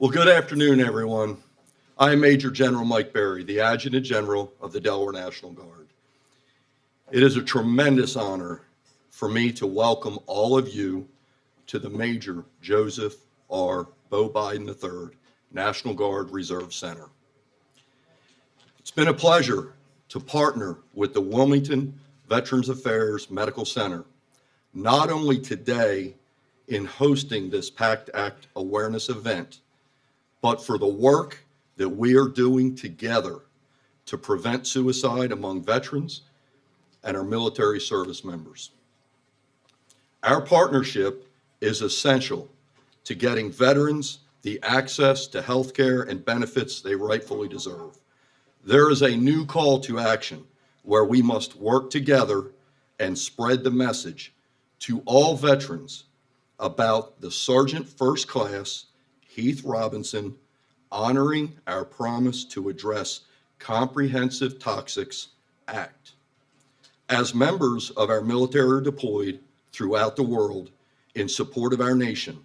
Well, good afternoon, everyone. I am Major General Mike Berry, the Adjutant General of the Delaware National Guard. It is a tremendous honor for me to welcome all of you to the Major Joseph R. Bo Biden III National Guard Reserve Center. It's been a pleasure to partner with the Wilmington Veterans Affairs Medical Center, not only today in hosting this PACT Act awareness event, but for the work that we are doing together to prevent suicide among veterans and our military service members. Our partnership is essential to getting veterans the access to health care and benefits they rightfully deserve. There is a new call to action where we must work together and spread the message to all veterans about the Sergeant First Class Heath Robinson honoring our promise to address Comprehensive Toxics Act. As members of our military are deployed throughout the world in support of our nation,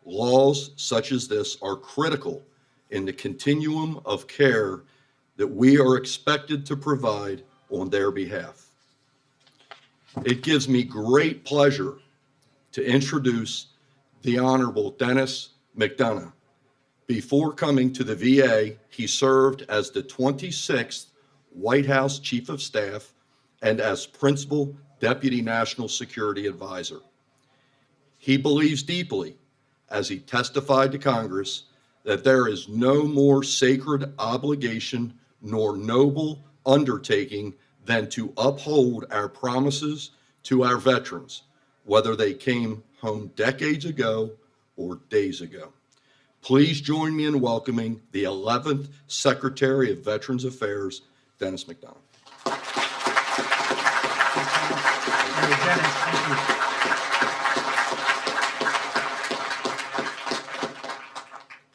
laws such as this are critical in the continuum of care that we are expected to provide on their behalf. It gives me great pleasure to introduce the Honorable Dennis McDonough. Before coming to the VA, he served as the 26th White House Chief of Staff and as Principal Deputy National Security Advisor. He believes deeply, as he testified to Congress, that there is no more sacred obligation nor noble undertaking than to uphold our promises to our veterans, whether they came home decades ago or days ago. Please join me in welcoming the 11th Secretary of Veterans Affairs, Dennis McDonough.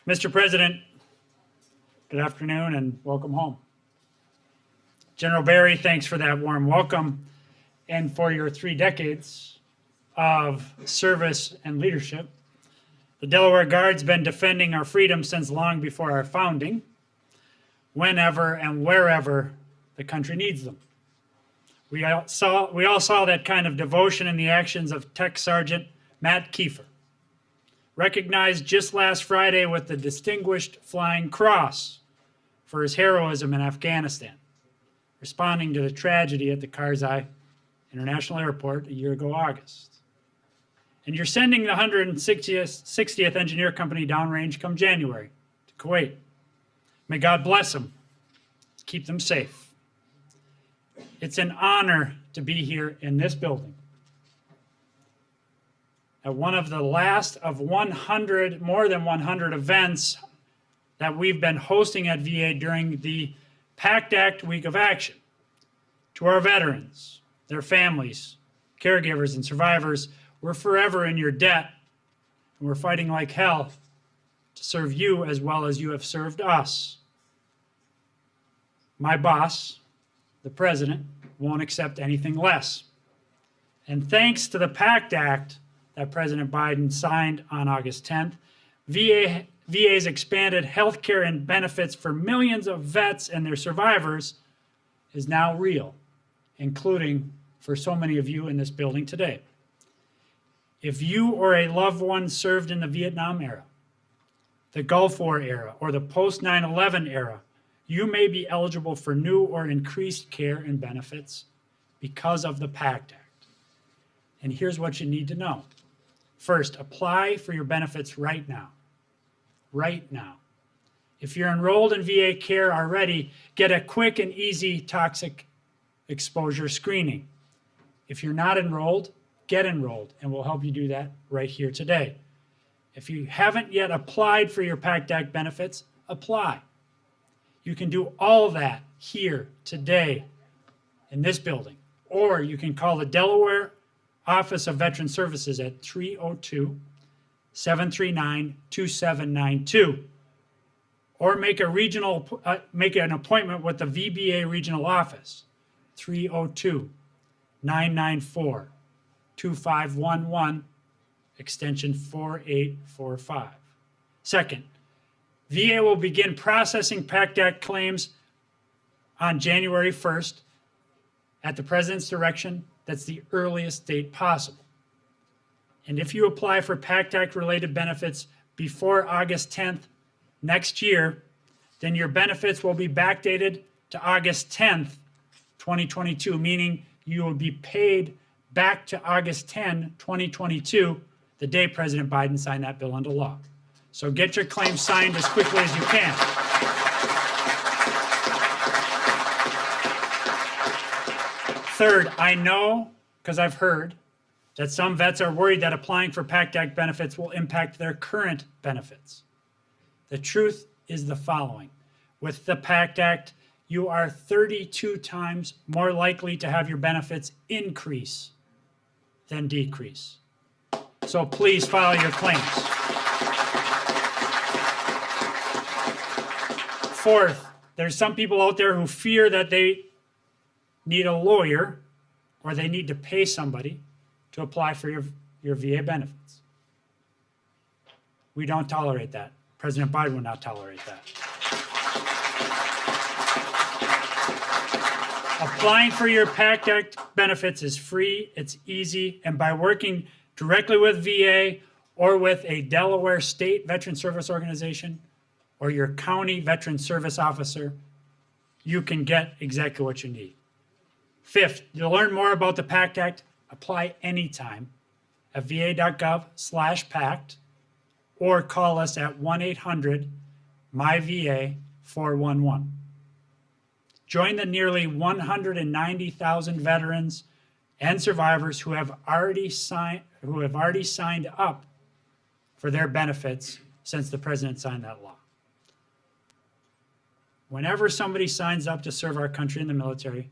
Mr. President, good afternoon and welcome home. General Berry, thanks for that warm welcome and for your 3 decades of service and leadership. The Delaware Guard's been defending our freedom since long before our founding, whenever and wherever the country needs them. We all saw that kind of devotion in the actions of Tech Sergeant Matt Kiefer, recognized just last Friday with the Distinguished Flying Cross for his heroism in Afghanistan, responding to the tragedy at the Karzai International Airport a year ago August. And you're sending the 160th Engineer Company downrange come January to Kuwait. May God bless them, keep them safe. It's an honor to be here in this building at one of the last of more than 100 events that we've been hosting at VA during the PACT Act Week of Action. To our veterans, their families, caregivers, and survivors, we're forever in your debt, and we're fighting like hell to serve you as well as you have served us. My boss, the President, won't accept anything less. And thanks to the PACT Act that President Biden signed on August 10th, VA's expanded health care and benefits for millions of vets and their survivors is now real, including for so many of you in this building today. If you or a loved one served in the Vietnam era, the Gulf War era, or the post-9/11 era, you may be eligible for new or increased care and benefits because of the PACT Act. And here's what you need to know. First, apply for your benefits right now. Right now. If you're enrolled in VA care already, get a quick and easy toxic exposure screening. If you're not enrolled, get enrolled, and we'll help you do that right here today. If you haven't yet applied for your PACT Act benefits, apply. You can do all that here today in this building, or you can call the Delaware Office of Veteran Services at 302-739-2792, or make an appointment with the VBA regional office, 302-994-2511, extension 4845. Second, VA will begin processing PACT Act claims on January 1st at the President's direction. That's the earliest date possible. And if you apply for PACT Act related benefits before August 10th next year, then your benefits will be backdated to August 10th, 2022, meaning you will be paid back to August 10, 2022, the day President Biden signed that bill into law. So get your claim signed as quickly as you can. Third, I know, because I've heard, that some vets are worried that applying for PACT Act benefits will impact their current benefits. The truth is the following. With the PACT Act, you are 32 times more likely to have your benefits increase than decrease. So please file your claims. Fourth, there's some people out there who fear that they need a lawyer or they need to pay somebody to apply for your VA benefits. We don't tolerate that. President Biden will not tolerate that. Applying for your PACT Act benefits is free, it's easy, and by working directly with VA or with a Delaware State Veteran Service Organization or your county veteran service officer, you can get exactly what you need. Fifth, to learn more about the PACT Act, apply anytime at va.gov/PACT or call us at 1-800-MY-VA-411. Join the nearly 190,000 veterans and survivors who have already signed up for their benefits since the president signed that law. Whenever somebody signs up to serve our country in the military,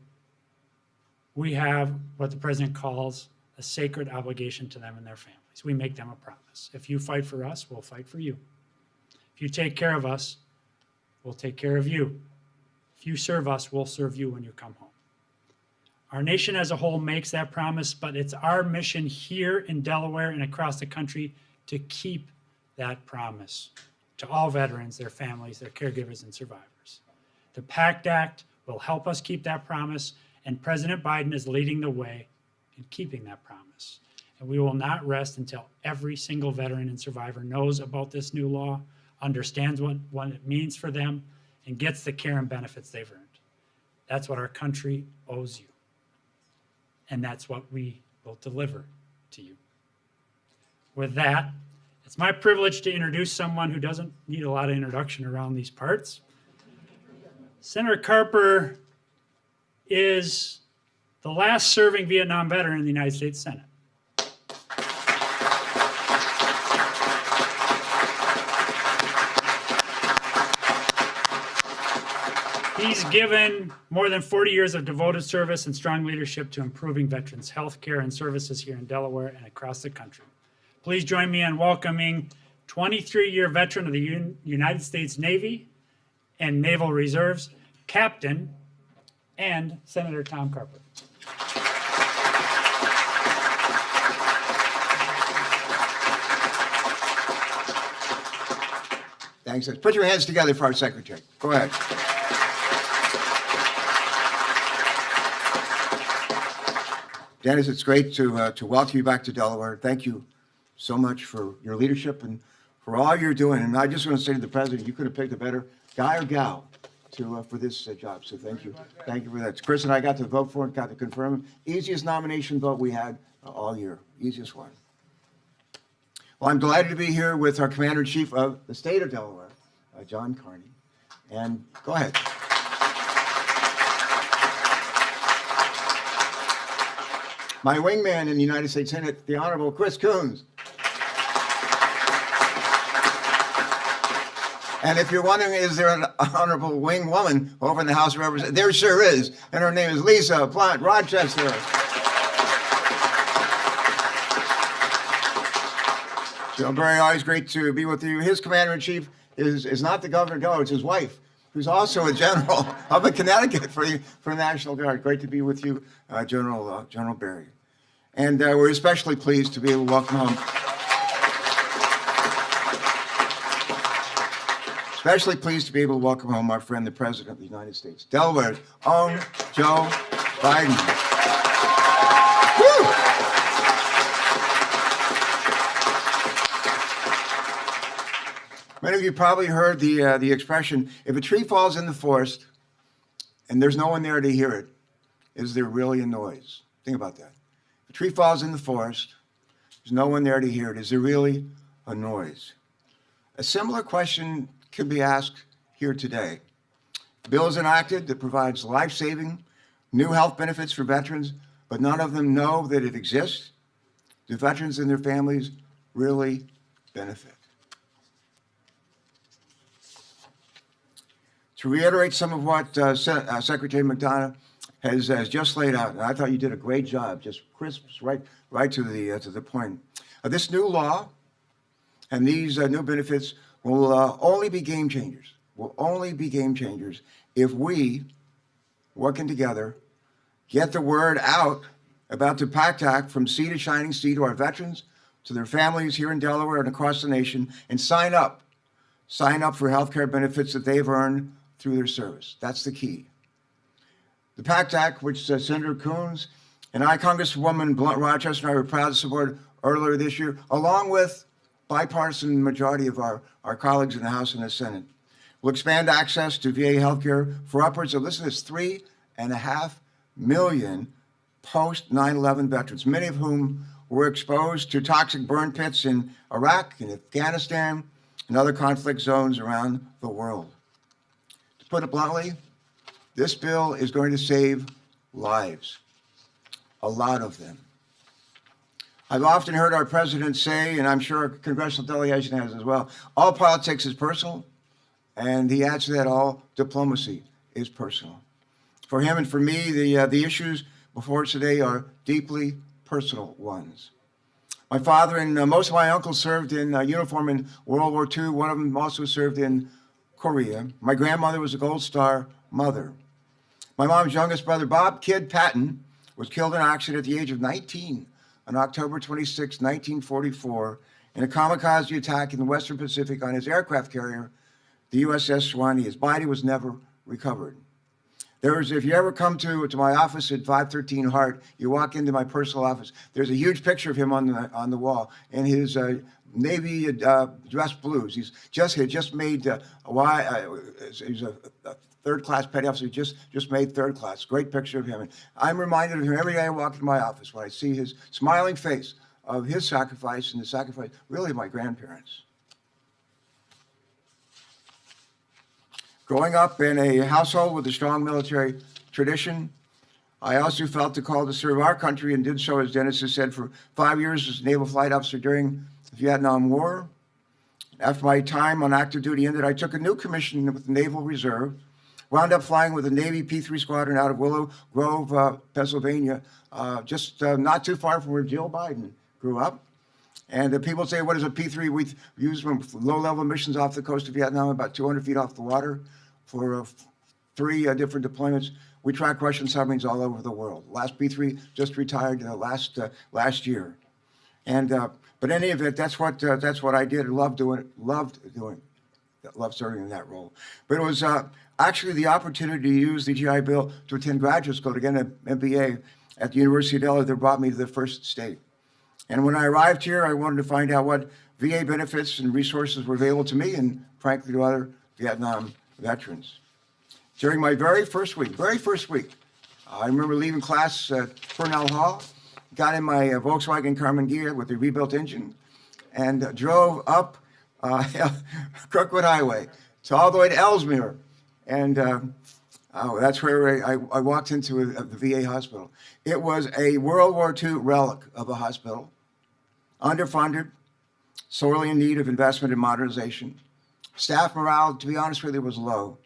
we have what the president calls a sacred obligation to them and their families. We make them a promise. If you fight for us, we'll fight for you. If you take care of us, we'll take care of you. If you serve us, we'll serve you when you come home. Our nation as a whole makes that promise, but it's our mission here in Delaware and across the country to keep that promise to all veterans, their families, their caregivers, and survivors. The PACT Act will help us keep that promise, and President Biden is leading the way in keeping that promise. And we will not rest until every single veteran and survivor knows about this new law, understands what it means for them, and gets the care and benefits they've earned. That's what our country owes you. And that's what we will deliver to you. With that, it's my privilege to introduce someone who doesn't need a lot of introduction around these parts. Senator Carper is the last serving Vietnam veteran in the United States Senate. He's given more than 40 years of devoted service and strong leadership to improving veterans' health care and services here in Delaware and across the country. Please join me in welcoming 23-year veteran of the United States Navy and Naval Reserves, Captain and Senator Tom Carper. Thanks. Put your hands together for our secretary. Go ahead. Dennis, it's great to welcome you back to Delaware. Thank you so much for your leadership and for all you're doing. And I just want to say to the president, you could have picked a better guy or gal for this job. So thank you. Thank you for that. Chris and I got to vote for it, got to confirm him. Easiest nomination vote we had all year. Easiest one. Well, I'm delighted to be here with our Commander-in-Chief of the state of Delaware, John Carney. And go ahead. My wingman in the United States Senate, the Honorable Chris Coons. And if you're wondering, is there an honorable wing woman over in the House of Representatives? There sure is. And her name is Lisa Plant Rochester. Joe Barry, always great to be with you. His commander-in-chief is not the governor of Delaware, it's his wife, who's also a general up in Connecticut for the National Guard. Great to be with you, General Barry. And we're especially pleased to be able to welcome home Especially pleased to be able to welcome home our friend, the President of the United States, Delaware's own Joe Biden. Woo! Many of you probably heard the expression, if a tree falls in the forest and there's no one there to hear it, is there really a noise? Think about that. If a tree falls in the forest, there's no one there to hear it, is there really a noise? A similar question could be asked here today. The bill is enacted that provides life-saving new health benefits for veterans, but none of them know that it exists. Do veterans and their families really benefit? To reiterate some of what Secretary McDonough has just laid out, and I thought you did a great job, just crisp, right to the point. This new law and these new benefits will only be game changers. Will only be game changers if we, working together, get the word out about the PACT Act from sea to shining sea to our veterans, to their families here in Delaware and across the nation, and sign up for health care benefits that they've earned through their service. That's the key. The PACT Act, which Senator Coons and I, Congresswoman Blunt Rochester, and I were proud to support earlier this year, along with bipartisan majority of our colleagues in the House and the Senate, will expand access to VA healthcare for upwards of, listen to this, 3.5 million post 9/11 veterans, many of whom were exposed to toxic burn pits in Iraq and Afghanistan and other conflict zones around the world. To put it bluntly, this bill is going to save lives, a lot of them. I've often heard our president say, and I'm sure our congressional delegation has as well, all politics is personal, and he adds to that all diplomacy is personal. For him and for me, the issues before us today are deeply personal ones. My father and most of my uncles served in uniform in World War II. One of them also served in Korea. My grandmother was a Gold Star mother. My mom's youngest brother, Bob Kid Patton, was killed in action at the age of 19 on October 26, 1944, in a kamikaze attack in the Western Pacific on his aircraft carrier, the USS Swanee. His body was never recovered. If you ever come to my office at 513 Hart, you walk into my personal office, there's a huge picture of him on the wall in his Navy dress blues. He just made he's a third-class petty officer. He just made third class. Great picture of him. And I'm reminded of him every day I walk into my office when I see his smiling face of his sacrifice and the sacrifice, really, of my grandparents. Growing up in a household with a strong military tradition, I also felt the call to serve our country and did so, as Dennis has said, for 5 years as a naval flight officer during the Vietnam War. After my time on active duty ended, I took a new commission with the Naval Reserve, wound up flying with the Navy P-3 squadron out of Willow Grove, Pennsylvania, just not too far from where Jill Biden grew up. And people say, what is a P-3? We use them for low-level missions off the coast of Vietnam, about 200 feet off the water, for 3 different deployments. We track Russian submarines all over the world. Last P-3 just retired last year. And but in any event, that's what I did. Loved serving in that role. But it was actually the opportunity to use the GI Bill to attend graduate school to get an MBA at the University of Delaware that brought me to the first state. And when I arrived here, I wanted to find out what VA benefits and resources were available to me and, frankly, to other Vietnam veterans. During my very first week, I remember leaving class at Purnell Hall, got in my Volkswagen Carmen Ghia with the rebuilt engine, and drove up Crookwood Highway to all the way to Ellesmere. And that's where I walked into the VA hospital. It was a World War II relic of a hospital, underfunded, sorely in need of investment and modernization. Staff morale, to be honest with you, was low,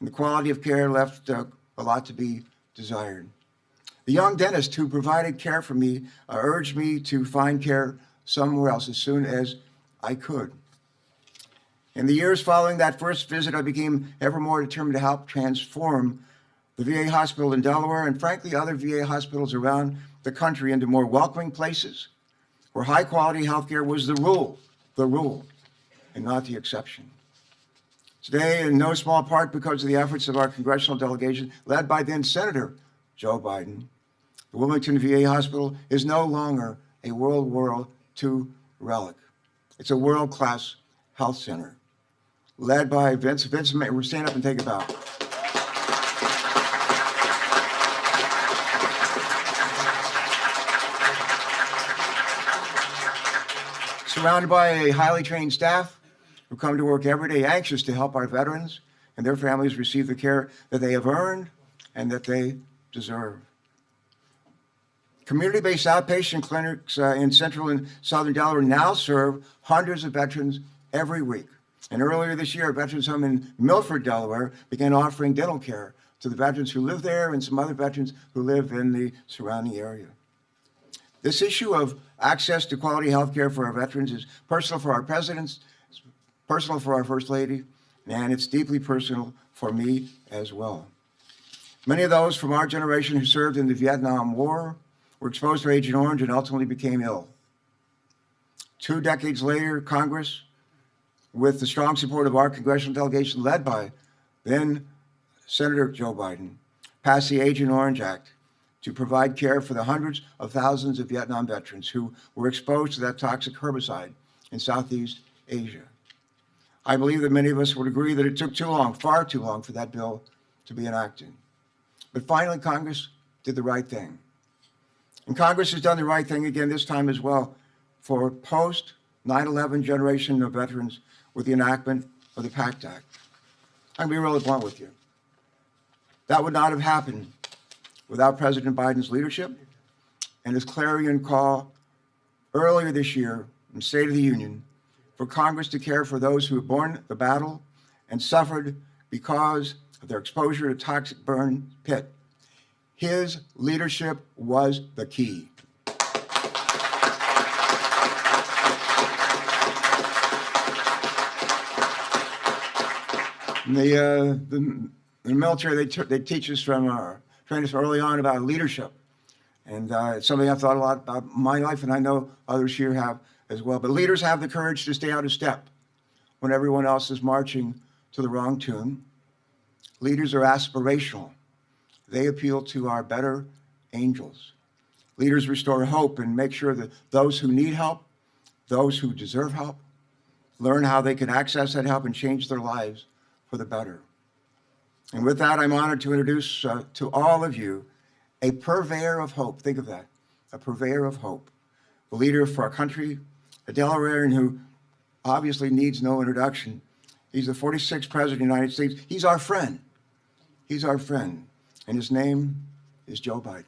and the quality of care left a lot to be desired. The young dentist who provided care for me urged me to find care somewhere else as soon as I could. In the years following that first visit, I became ever more determined to help transform the VA hospital in Delaware and, frankly, other VA hospitals around the country into more welcoming places where high-quality healthcare was the rule, and not the exception. Today, in no small part because of the efforts of our congressional delegation, led by then Senator Joe Biden, the Wilmington VA Hospital is no longer a World War II relic. It's a world-class health center, led by Vince. Vince, stand up and take a bow. Surrounded by a highly trained staff who come to work every day anxious to help our veterans and their families receive the care that they have earned and that they deserve. Community-based outpatient clinics in central and southern Delaware now serve hundreds of veterans every week. And earlier this year, a veterans home in Milford, Delaware, began offering dental care to the veterans who live there and some other veterans who live in the surrounding area. This issue of access to quality health care for our veterans is personal for our presidents, it's personal for our First Lady, and it's deeply personal for me as well. Many of those from our generation who served in the Vietnam War were exposed to Agent Orange and ultimately became ill. 2 decades later, Congress, with the strong support of our congressional delegation led by then Senator Joe Biden, passed the Agent Orange Act to provide care for the hundreds of thousands of Vietnam veterans who were exposed to that toxic herbicide in Southeast Asia. I believe that many of us would agree that it took too long, far too long, for that bill to be enacted. But finally, Congress did the right thing. And Congress has done the right thing again this time as well for post-9/11 generation of veterans with the enactment of the PACT Act. I'm going to be really blunt with you. That would not have happened without President Biden's leadership and his clarion call earlier this year in State of the Union for Congress to care for those who have borne the battle and suffered because of their exposure to toxic burn pit. His leadership was the key. In the military, they teach us train us early on about leadership. And it's something I've thought a lot about in my life, and I know others here have as well. But leaders have the courage to stay out of step when everyone else is marching to the wrong tune. Leaders are aspirational. They appeal to our better angels. Leaders restore hope and make sure that those who need help, those who deserve help, learn how they can access that help and change their lives for the better. And with that, I'm honored to introduce to all of you a purveyor of hope. Think of that, a purveyor of hope, a leader for our country, a Delawarean who obviously needs no introduction. He's the 46th President of the United States. He's our friend. He's our friend. And his name is Joe Biden.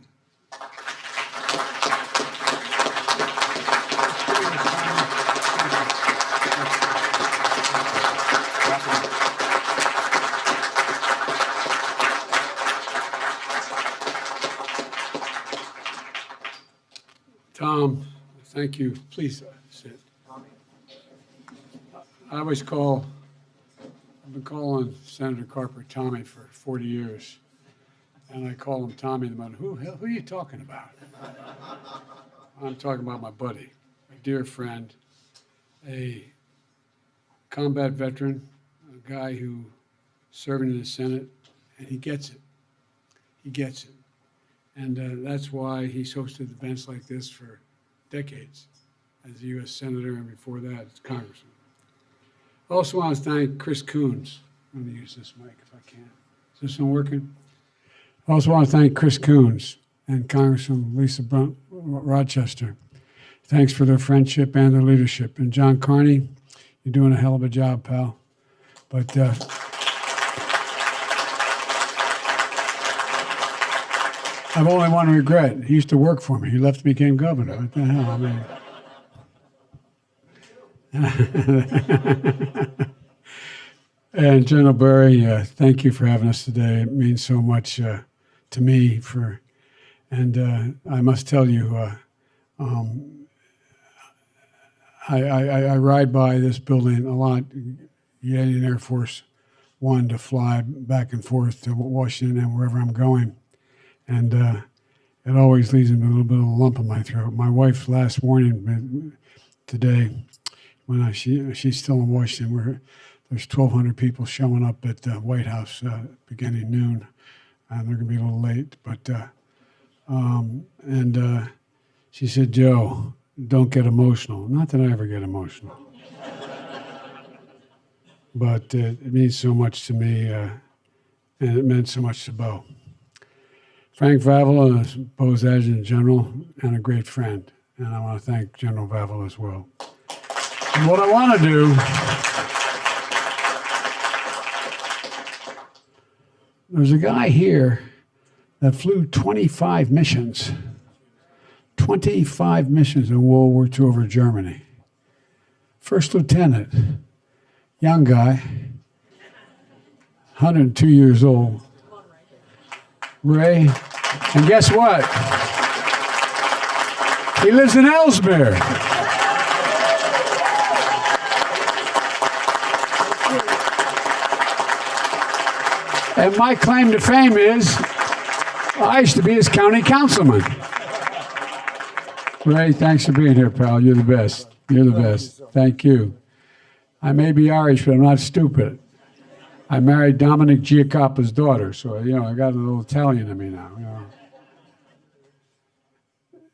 Tom, thank you. Please sit. I've been calling Senator Carper Tommy for 40 years. And I call him Tommy no matter who are you talking about? I'm talking about my buddy, a dear friend, a combat veteran, a guy who serving in the Senate, and he gets it. He gets it. And that's why he's hosted events like this for decades as a U.S. Senator, and before that, as Congressman. I also want to thank Chris Coons. I'm going to use this mic if I can. Is this one working? I also want to thank Chris Coons and Congressman Lisa Brunt Rochester. Thanks for their friendship and their leadership. And John Carney, you're doing a hell of a job, pal. But I've only one regret. He used to work for me. He left and became governor. What the hell? I mean. And General Berry, thank you for having us today. It means so much to me. And I must tell you, I ride by this building a lot, getting Air Force One to fly back and forth to Washington and wherever I'm going. And it always leaves me with a little bit of a lump in my throat. My wife's last warning today, when she's still in Washington, there's 1,200 people showing up at the White House beginning noon, and they're going to be a little late. But she said, "Joe, don't get emotional." Not that I ever get emotional, but it means so much to me, and it meant so much to Bo. Frank Vavel is Bo's Adjutant General and a great friend, and I want to thank General Vavel as well. And what I want to do, there's a guy here that flew 25 missions. 25 missions in World War II over Germany. First lieutenant, young guy, 102 years old. Ray, and guess what? He lives in Ellesmere. And my claim to fame is I used to be his county councilman. Ray, thanks for being here, pal. You're the best. You're the best. Thank you. I may be Irish, but I'm not stupid. I married Dominic Giacoppa's daughter, so, I got a little Italian in me now,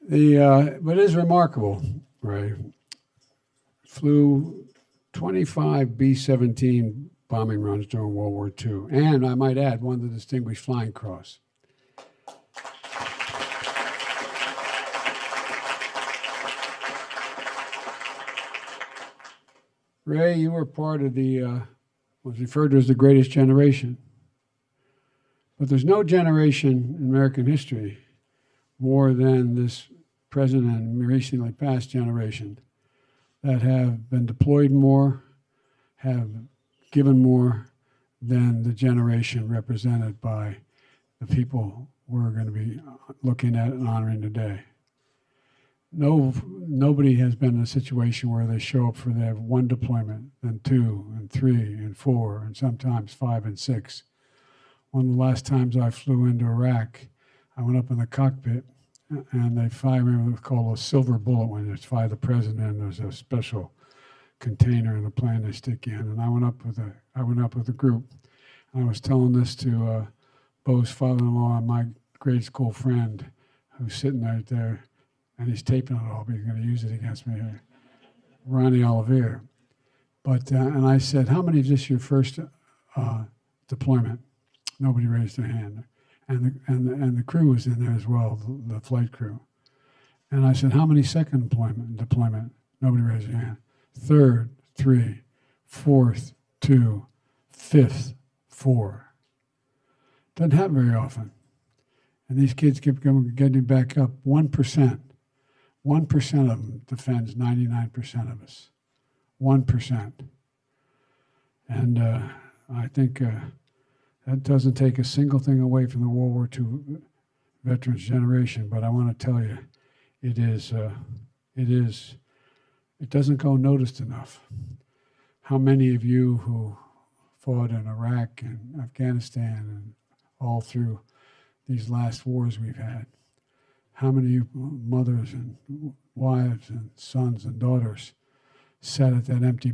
But it is remarkable, Ray. Flew 25 B-17 bombing runs during World War II, and I might add, won the Distinguished Flying Cross. Ray, you were part of the was referred to as the greatest generation. But there's no generation in American history more than this present and recently past generation that have been deployed more, have given more than the generation represented by the people we're going to be looking at and honoring today. Nobody has been in a situation where they show up for their one deployment, then 2 and 3 and 4, and sometimes 5 and 6. One of the last times I flew into Iraq, I went up in the cockpit, and they fire me with what's called a silver bullet. When they fire the president, and there's a special container in the plane they stick you in. And I went up with a group, and I was telling this to Bo's father-in-law and my grade school friend, who's sitting right there. And he's taping it all, but he's going to use it against me here. Ronnie Olivier. But, and I said, how many is this your first deployment? Nobody raised their hand. And the crew was in there as well, the flight crew. And I said, how many second deployment? Nobody raised their hand. Third, 3. Fourth, 2. Fifth, 4. Doesn't happen very often. And these kids keep getting back up. 1%. 1% of them defends 99% of us. 1%. And I think that doesn't take a single thing away from the World War II veterans generation, but I want to tell you, it doesn't go noticed enough. How many of you who fought in Iraq and Afghanistan and all through these last wars we've had, how many of you mothers and wives and sons and daughters sat at that empty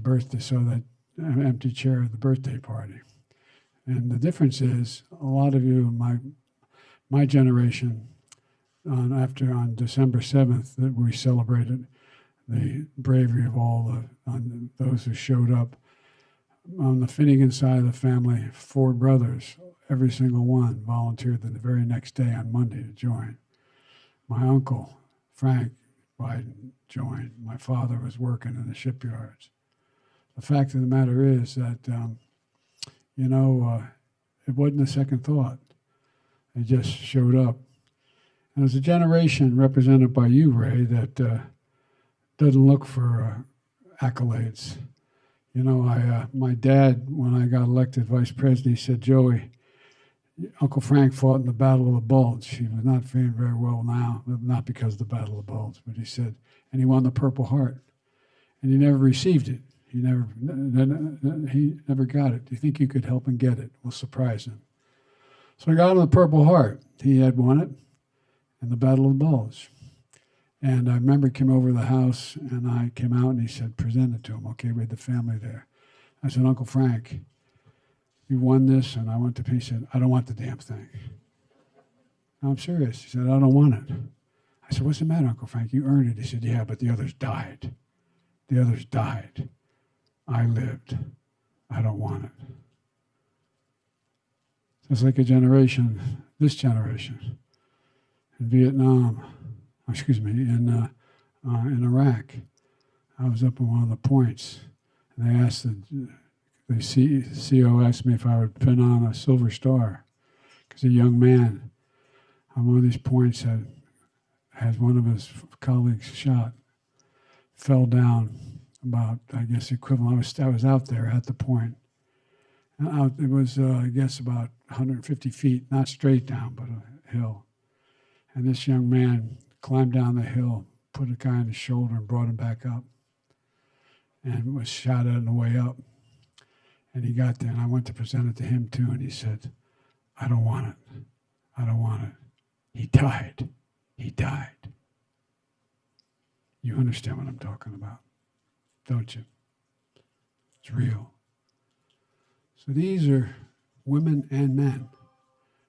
empty chair at the birthday party? And the difference is, a lot of you, my generation, on December 7th, that we celebrated the bravery of all those who showed up. On the Finnegan side of the family, 4 brothers, every single one volunteered the very next day on Monday to join. My uncle, Frank Biden, joined. My father was working in the shipyards. The fact of the matter is that, it wasn't a second thought. They just showed up. And there's a generation represented by you, Ray, that doesn't look for accolades. My dad, when I got elected vice president, he said, Joey, Uncle Frank fought in the Battle of the Bulge. He was not feeling very well now, not because of the Battle of the Bulge, but he said, and he won the Purple Heart. And he never received it. He never got it. Do you think you could help him get it? We'll surprise him. So I got him the Purple Heart. He had won it in the Battle of the Bulge. And I remember he came over to the house, and I came out, and he said, present it to him. Okay, we had the family there. I said, Uncle Frank, you won this, and I went to peace. He said, I don't want the damn thing. No, I'm serious. He said, I don't want it. I said, what's the matter, Uncle Frank? You earned it. He said, yeah, but the others died. The others died. I lived. I don't want it. So it's like a generation, this generation, in Vietnam, in Iraq. I was up on one of the points, and they asked the CO asked me if I would pin on a silver star, because a young man on one of these points had one of his colleagues shot, fell down about, I guess, equivalent. I was out there at the point. And it was, I guess, about 150 feet, not straight down, but a hill. And this young man climbed down the hill, put a guy on his shoulder and brought him back up, and was shot at on the way up. And he got there, and I went to present it to him too, and he said, I don't want it. I don't want it. He died. He died. You understand what I'm talking about, don't you? It's real. So these are women and men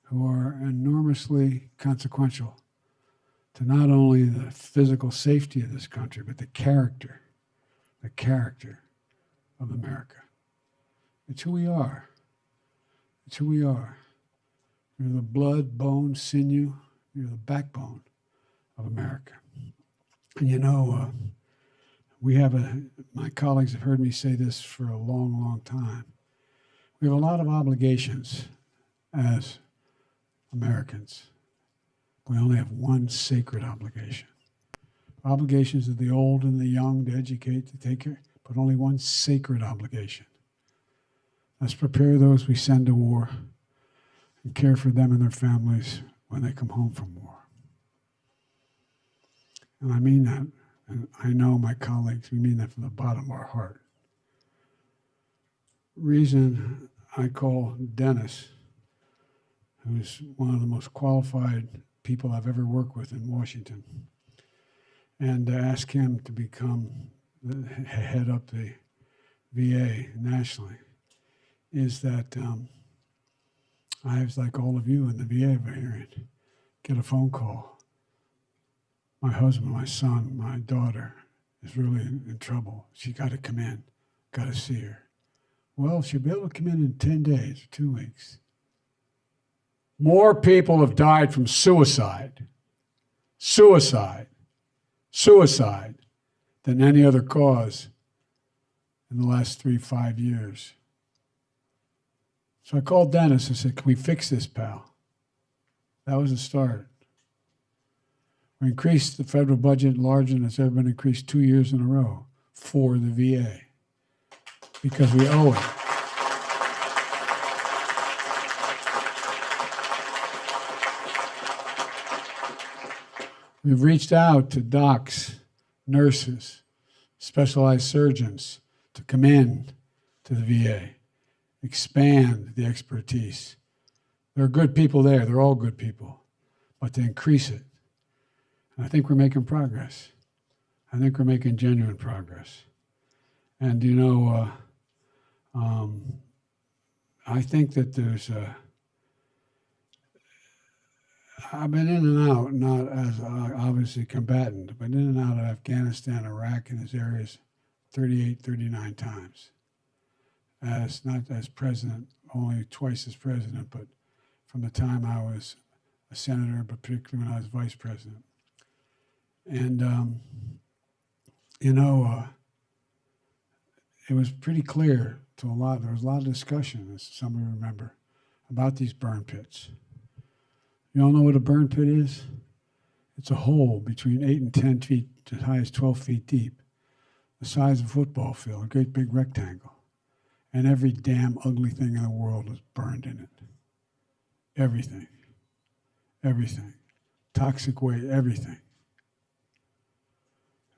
who are enormously consequential to not only the physical safety of this country, but the character of America. It's who we are. It's who we are. You're the blood, bone, sinew. You're the backbone of America. And you know, my colleagues have heard me say this for a long, long time. We have a lot of obligations as Americans. We only have one sacred obligation. Obligations of the old and the young to educate, to take care, but only one sacred obligation. Let's prepare those we send to war and care for them and their families when they come home from war. And I mean that, and I know my colleagues, we mean that from the bottom of our heart. Reason I call Dennis, who's one of the most qualified people I've ever worked with in Washington, and to ask him to head up the VA nationally, is that I was like all of you in the VA variant, get a phone call. My husband, my son, my daughter is really in trouble. She got to come in, got to see her. Well, she'll be able to come in 10 days, 2 weeks. More people have died from suicide than any other cause in the last 3-5 years. So I called Dennis and said, can we fix this, pal? That was the start. We increased the federal budget larger than it's ever been increased 2 years in a row for the VA because we owe it. We've reached out to docs, nurses, specialized surgeons to come in to the VA, expand the expertise. There are good people there. They're all good people. But to increase it. And I think we're making progress. I think we're making genuine progress. And, you know, I think that there's I've been in and out, not as obviously combatant, but in and out of Afghanistan, Iraq, and these areas 38, 39 times. Not as president, only twice as president, but from the time I was a senator, but particularly when I was vice president. And, you know, it was pretty clear to there was a lot of discussion, as some of you remember, about these burn pits. You all know what a burn pit is? It's a hole between 8 and 10 feet, as high as 12 feet deep, the size of a football field, a great big rectangle. And every damn ugly thing in the world is burned in it. Everything. Everything. Toxic waste, everything.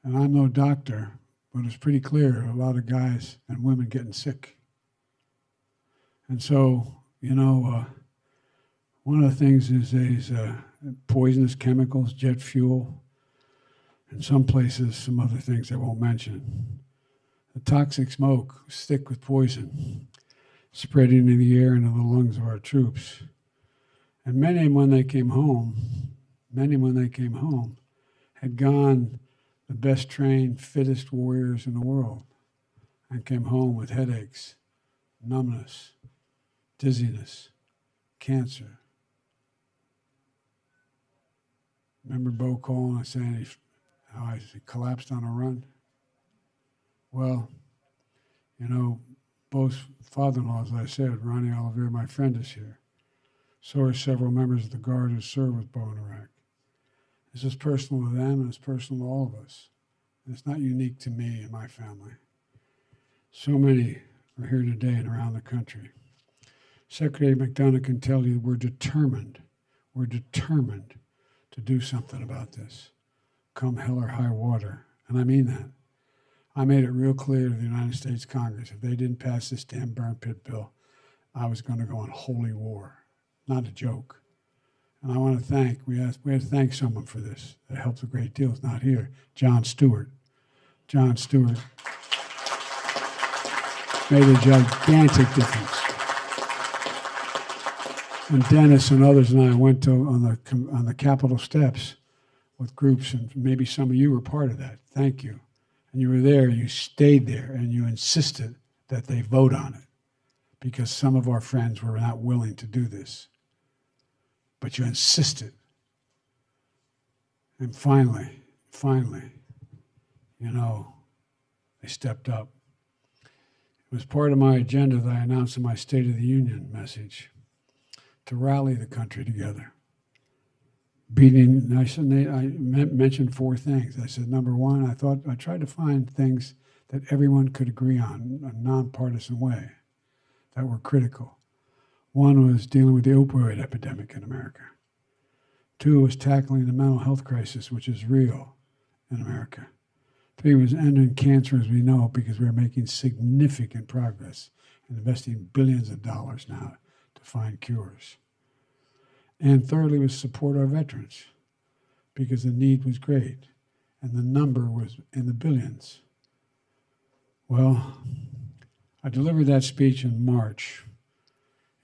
And I'm no doctor, but it's pretty clear a lot of guys and women getting sick. And so, you know, one of the things is these poisonous chemicals, jet fuel, and some places, some other things I won't mention. The toxic smoke was thick with poison, spreading in the air into the lungs of our troops. And many, when they came home, had gone the best trained, fittest warriors in the world and came home with headaches, numbness, dizziness, cancer. Remember Bo calling and saying how he collapsed on a run? Well, you know, Bo's father-in-law, as I said, Ronnie Oliver, my friend, is here. So are several members of the Guard who served with Bo in Iraq. This is personal to them, and it's personal to all of us. And it's not unique to me and my family. So many are here today and around the country. Secretary McDonough can tell you we're determined to do something about this, come hell or high water. And I mean that. I made it real clear to the United States Congress, if they didn't pass this damn burn pit bill, I was going to go on holy war. Not a joke. And I want to thank, we had to thank someone for this. That helped a great deal. It's not here. John Stewart. John Stewart made a gigantic difference. And Dennis and others and I went to on the Capitol steps with groups, and maybe some of you were part of that. Thank you. And you were there, you stayed there, and you insisted that they vote on it because some of our friends were not willing to do this. But you insisted. And finally, you know, they stepped up. It was part of my agenda that I announced in my State of the Union message to rally the country together. I mentioned 4 things. I said, number one, I tried to find things that everyone could agree on in a nonpartisan way that were critical. 1 was dealing with the opioid epidemic in America. 2 was tackling the mental health crisis, which is real in America. 3 was ending cancer as we know it, because we're making significant progress and investing billions of dollars now to find cures. And thirdly was support our veterans, because the need was great and the number was in the billions. Well, I delivered that speech in March.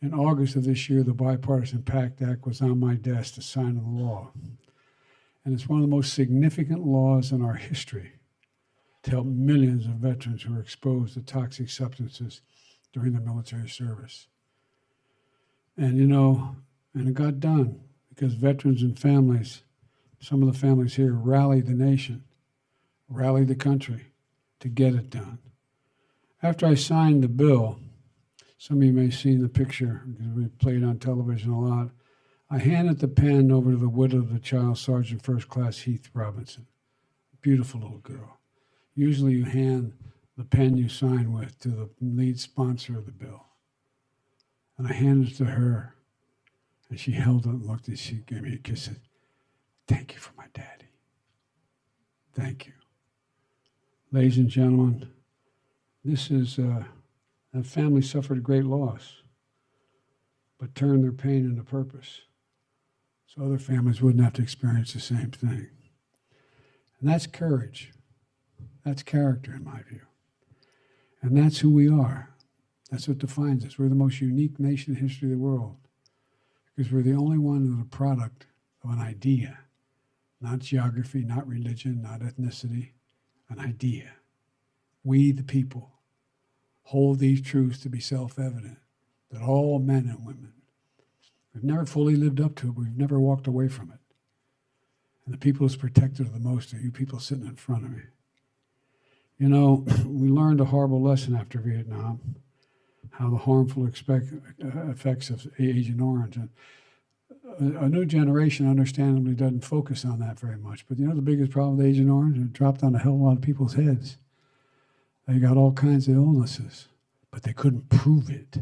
In August of this year, the bipartisan PACT Act was on my desk to sign into law. And it's one of the most significant laws in our history to help millions of veterans who are exposed to toxic substances during their military service. And you know, and it got done because veterans and families, some of the families here, rallied the nation, rallied the country to get it done. After I signed the bill, some of you may have seen the picture because we played on television a lot. I handed the pen over to the widow of the child, Sergeant First Class Heath Robinson. Beautiful little girl. Usually you hand the pen you sign with to the lead sponsor of the bill. And I handed it to her. And she held it and looked and she gave me a kiss and said, "Thank you for my daddy. Thank you." Ladies and gentlemen, this is, that family suffered a great loss, but turned their pain into purpose so other families wouldn't have to experience the same thing. And that's courage. That's character, in my view. And that's who we are. That's what defines us. We're the most unique nation in the history of the world because we're the only one that are a product of an idea, not geography, not religion, not ethnicity, an idea. We, the people, hold these truths to be self-evident, that all men and women, we've never fully lived up to it, we've never walked away from it. And the people who's protected are the most are you people sitting in front of me. You know, we learned a horrible lesson after Vietnam, how the harmful effects of Agent Orange. And a new generation understandably doesn't focus on that very much. But you know the biggest problem with Agent Orange? It dropped on a hell of a lot of people's heads. They got all kinds of illnesses, but they couldn't prove it.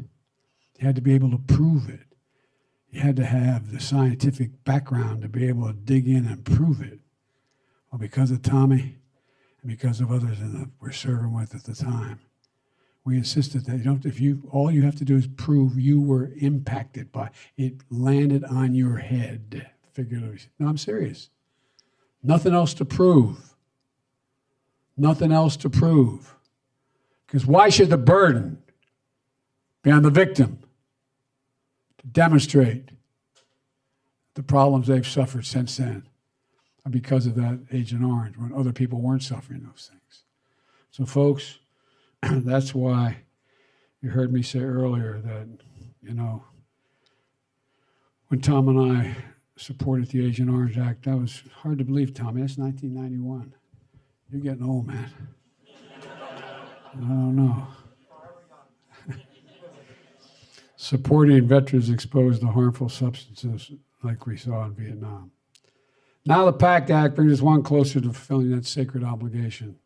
You had to be able to prove it. You had to have the scientific background to be able to dig in and prove it. Well, because of Tommy and because of others that we're serving with at the time, we insisted that all you have to do is prove you were impacted by it, landed on your head, figuratively. No, I'm serious. Nothing else to prove. Nothing else to prove. Because why should the burden be on the victim to demonstrate the problems they've suffered since then are because of that Agent Orange when other people weren't suffering those things? So, folks, that's why you heard me say earlier that, you know, when Tom and I supported the Agent Orange Act, that was hard to believe, Tommy. That's 1991. You're getting old, man. I don't know. Supporting veterans exposed to harmful substances like we saw in Vietnam. Now the PACT Act brings us one closer to fulfilling that sacred obligation.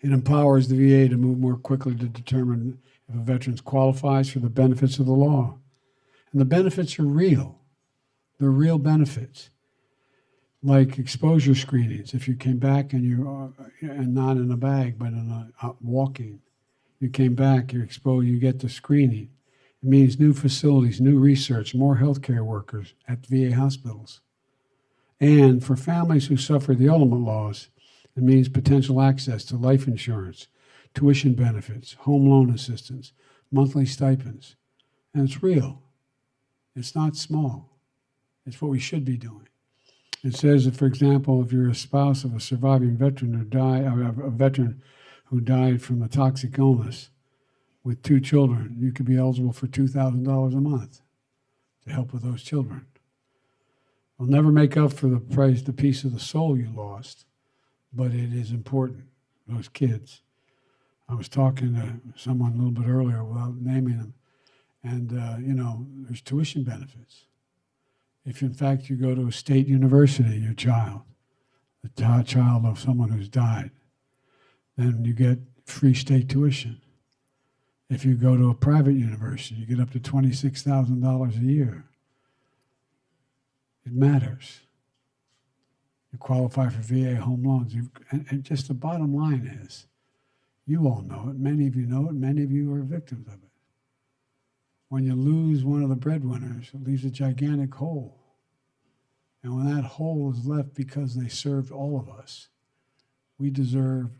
It empowers the VA to move more quickly to determine if a veteran qualifies for the benefits of the law. And the benefits are real. They're real benefits, like exposure screenings. If you came back and you and not in a bag, but in walking, you came back, you're exposed, you get the screening. It means new facilities, new research, more healthcare workers at VA hospitals. And for families who suffer the element loss, it means potential access to life insurance, tuition benefits, home loan assistance, monthly stipends. And it's real. It's not small. It's what we should be doing. It says that, for example, if you're a spouse of a surviving veteran who died, a veteran who died from a toxic illness with 2 children, you could be eligible for $2,000 a month to help with those children. We'll never make up for the price, the piece of the soul you lost, but it is important, those kids. I was talking to someone a little bit earlier without naming them, and, you know, there's tuition benefits. If, in fact, you go to a state university, your child, the child of someone who's died, then you get free state tuition. If you go to a private university, you get up to $26,000 a year. It matters. You qualify for VA home loans. And just the bottom line is, you all know it, many of you know it, many of you are victims of it. When you lose one of the breadwinners, it leaves a gigantic hole. And when that hole is left because they served all of us, they deserve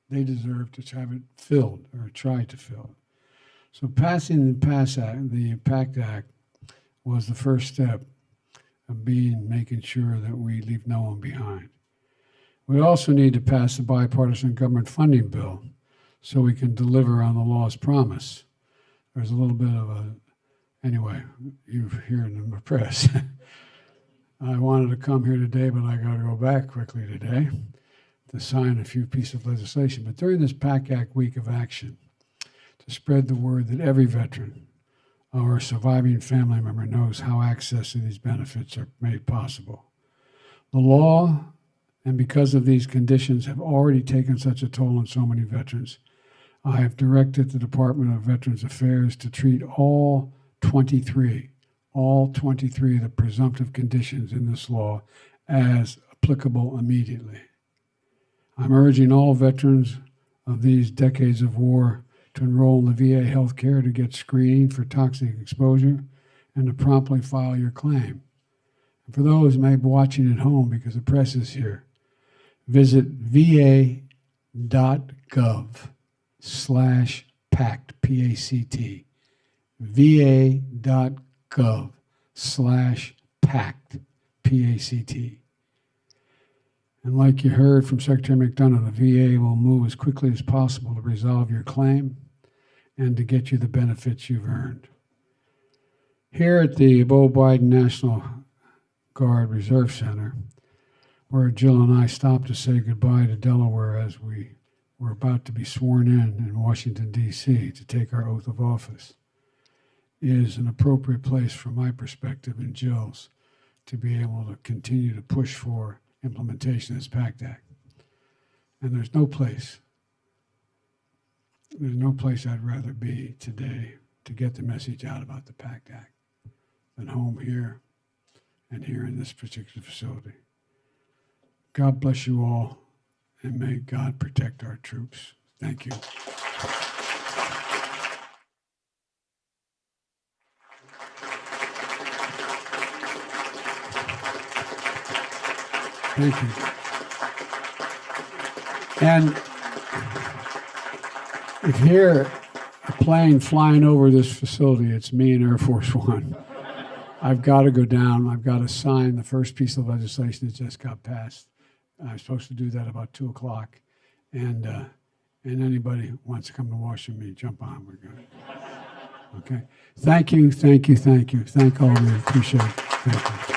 to have it filled or try to fill it. So passing the PACT Act was the first step of making sure that we leave no one behind. We also need to pass the bipartisan government funding bill so we can deliver on the law's promise. There's a little bit of anyway, you've heard in the press. I wanted to come here today, but I got to go back quickly today to sign a few pieces of legislation. But during this PACT Act week of action, to spread the word that every veteran or surviving family member knows how access to these benefits are made possible. The law, and because of these conditions, have already taken such a toll on so many veterans. I have directed the Department of Veterans Affairs to treat all 23 of the presumptive conditions in this law as applicable immediately. I'm urging all veterans of these decades of war to enroll in the VA health care to get screening for toxic exposure and to promptly file your claim. And for those who may be watching at home because the press is here, visit va.gov/PACT, P-A-C-T, va.gov/PACT, P-A-C-T. And like you heard from Secretary McDonough, the VA will move as quickly as possible to resolve your claim and to get you the benefits you've earned. Here at the Beau Biden National Guard Reserve Center, where Jill and I stopped to say goodbye to Delaware as we were about to be sworn in Washington, D.C. to take our oath of office, is an appropriate place from my perspective and Jill's to be able to continue to push for implementation of this PACT Act. And there's no place I'd rather be today to get the message out about the PACT Act than home here and here in this particular facility. God bless you all, and may God protect our troops. Thank you. Thank you. And if you hear a plane flying over this facility, it's me and Air Force One. I've got to go down. I've got to sign the first piece of legislation that just got passed. I'm supposed to do that about 2 o'clock. And anybody who wants to come to Washington, me, jump on. We're good. Okay. Thank you, thank you, thank you. Thank all of you. Appreciate it. Thank you.